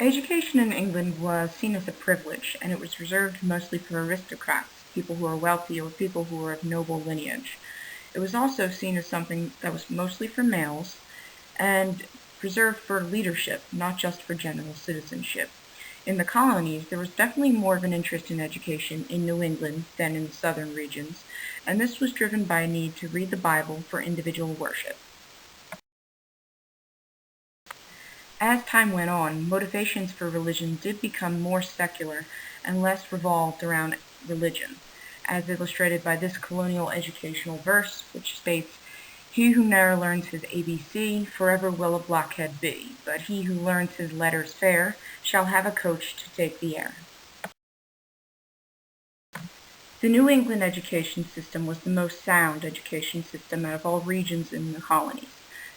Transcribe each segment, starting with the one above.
Education in England was seen as a privilege, and it was reserved mostly for aristocrats, people who were wealthy or people who were of noble lineage. It was also seen as something that was mostly for males and reserved for leadership, not just for general citizenship. In the colonies, there was definitely more of an interest in education in New England than in the southern regions, and this was driven by a need to read the Bible for individual worship. As time went on, motivations for religion did become more secular and less revolved around religion, as illustrated by this colonial educational verse, which states, "He who ne'er learns his ABC, forever will a blockhead be, but he who learns his letters fair, shall have a coach to take the air." The New England education system was the most sound education system out of all regions in the colonies.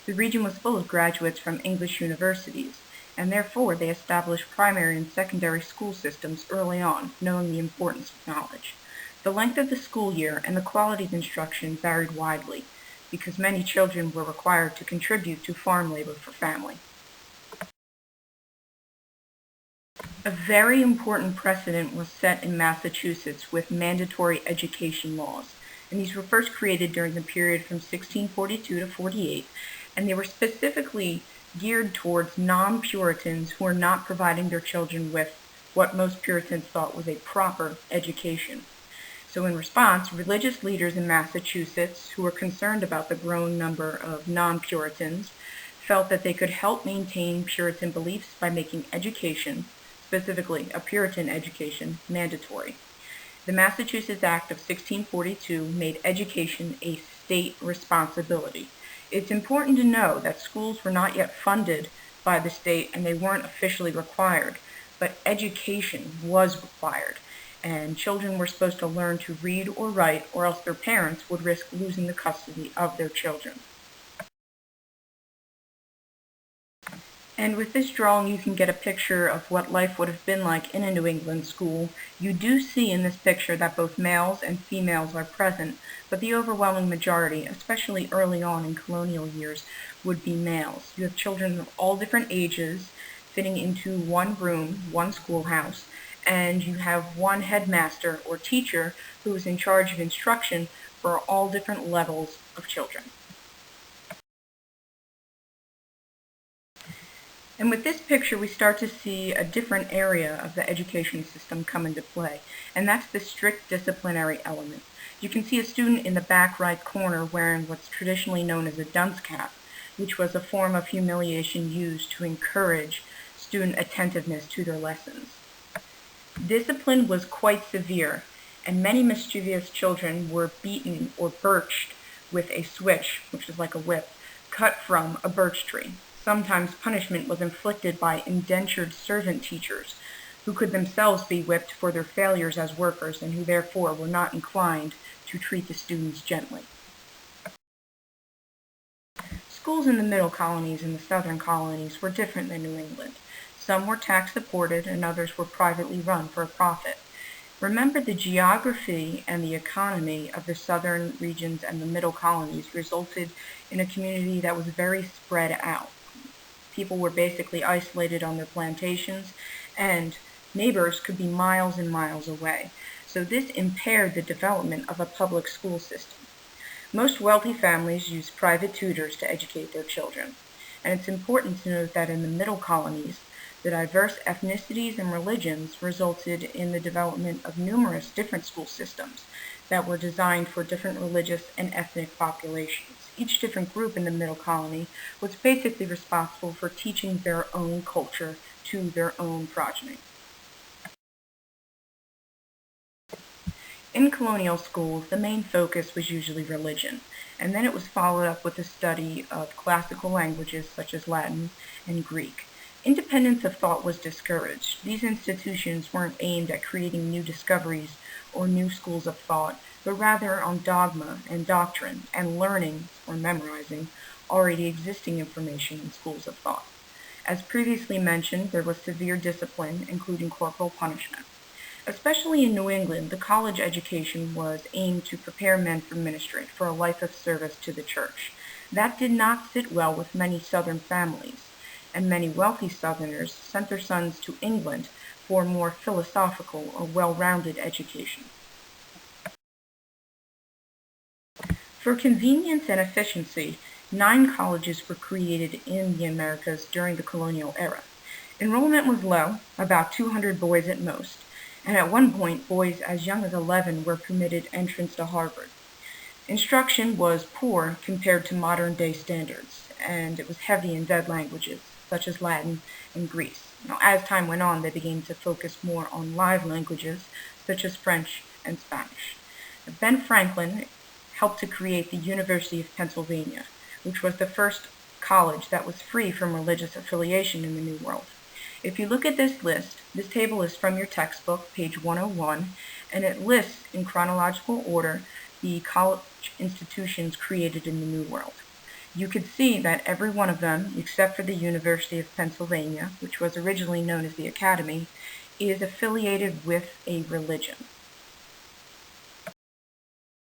The region was full of graduates from English universities, and therefore they established primary and secondary school systems early on, knowing the importance of knowledge. The length of the school year and the quality of instruction varied widely, because many children were required to contribute to farm labor for family. A very important precedent was set in Massachusetts with mandatory education laws, and these were first created during the period from 1642 to 48, and they were specifically geared towards non-Puritans who were not providing their children with what most Puritans thought was a proper education. So in response, religious leaders in Massachusetts, who were concerned about the growing number of non-Puritans, felt that they could help maintain Puritan beliefs by making education, specifically a Puritan education, mandatory. The Massachusetts Act of 1642 made education a state responsibility. It's important to know that schools were not yet funded by the state and they weren't officially required, but education was required, and children were supposed to learn to read or write, or else their parents would risk losing the custody of their children. And with this drawing, you can get a picture of what life would have been like in a New England school. You do see in this picture that both males and females are present, but the overwhelming majority, especially early on in colonial years, would be males. You have children of all different ages fitting into one room, one schoolhouse, and you have one headmaster or teacher who is in charge of instruction for all different levels of children. And with this picture, we start to see a different area of the education system come into play, and that's the strict disciplinary element. You can see a student in the back right corner wearing what's traditionally known as a dunce cap, which was a form of humiliation used to encourage student attentiveness to their lessons. Discipline was quite severe, and many mischievous children were beaten or birched with a switch, which is like a whip, cut from a birch tree. Sometimes punishment was inflicted by indentured servant teachers, who could themselves be whipped for their failures as workers and who therefore were not inclined to treat the students gently. Schools in the middle colonies and the southern colonies were different than New England. Some were tax-supported and others were privately run for a profit. Remember, the geography and the economy of the southern regions and the middle colonies resulted in a community that was very spread out. People were basically isolated on their plantations, and neighbors could be miles and miles away. So this impaired the development of a public school system. Most wealthy families used private tutors to educate their children. And it's important to note that in the middle colonies, the diverse ethnicities and religions resulted in the development of numerous different school systems that were designed for different religious and ethnic populations. Each different group in the middle colony was basically responsible for teaching their own culture to their own progeny. In colonial schools, the main focus was usually religion, and then it was followed up with the study of classical languages such as Latin and Greek. Independence of thought was discouraged. These institutions weren't aimed at creating new discoveries or new schools of thought, but rather on dogma and doctrine and learning or memorizing already existing information in schools of thought. As previously mentioned, there was severe discipline, including corporal punishment. Especially in New England, the college education was aimed to prepare men for ministry, for a life of service to the church. That did not sit well with many Southern families. and many wealthy Southerners sent their sons to England for a more philosophical or well-rounded education. For convenience and efficiency, 9 colleges were created in the Americas during the colonial era. Enrollment was low, about 200 boys at most, and at one point boys as young as 11 were permitted entrance to Harvard. Instruction was poor compared to modern-day standards, and it was heavy in dead languages, such as Latin and Greek. Now, as time went on, they began to focus more on live languages, such as French and Spanish. Ben Franklin helped to create the University of Pennsylvania, which was the first college that was free from religious affiliation in the New World. If you look at this list, this table is from your textbook, page 101, and it lists in chronological order the college institutions created in the New World. You could see that every one of them, except for the University of Pennsylvania, which was originally known as the Academy, is affiliated with a religion.